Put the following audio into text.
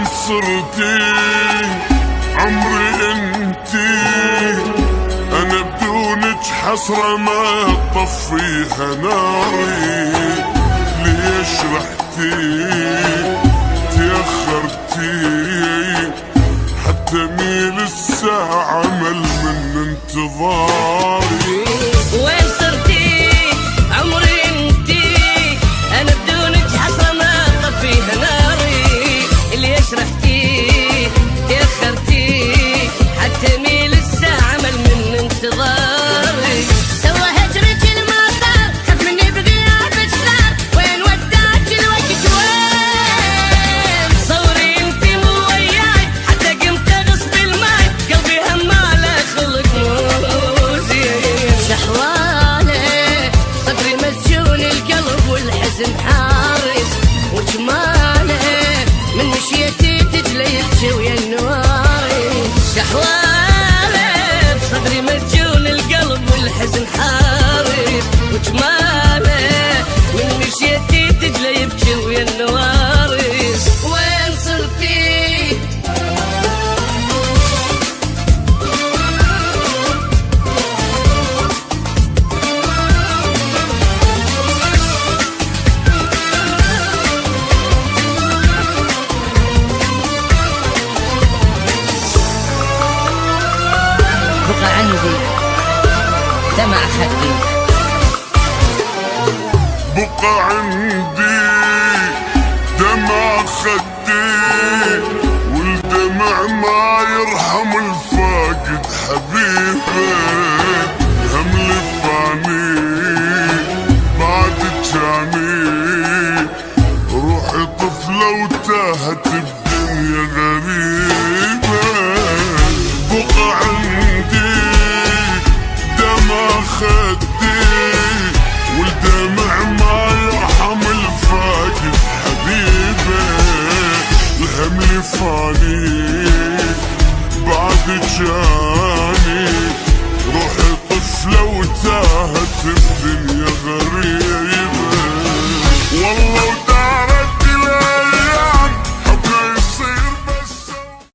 صرتي عمري انتي، انا بدونك حسرة ما تطفيها ناري. ليش رحتي تأخرتي حتى ميل الساعة مل من انتظاري. وين صرتي عمري انتي، انا بدونك حسرة ما تطفيها ناري. ليش رحتي تأخرتي حتى ميل الساعة مل من انتظاري. سوى هجرك المطر خاف مني بغيابك صار، وين وداك الوقت وين؟ صوري انتي مو وياي حتى قمت اغصب الماي، قلبي هماله خلق مو زين. شحواله صدري مسجون القلب والحزن حارس، وجماله من مشيتي تجلي يبكي ويا النواري. شحواله بصدري مسجون القلب والحزن حارس، وجماله من مشيتي تجلي يبكي ويا النوارس. وين صرتي بقى عندي دمع خدي، بقى عندي دمع خدي، والدمع ما يرحم الفاقد حبيبه. هم لفاني بعد جاني، روحي طفلة وتاهت بدنيا غريبة. بقى عندي دمع خدي، والدمع ما يرحم الفاقد حبيبه. الهم لفاني بعد جاني،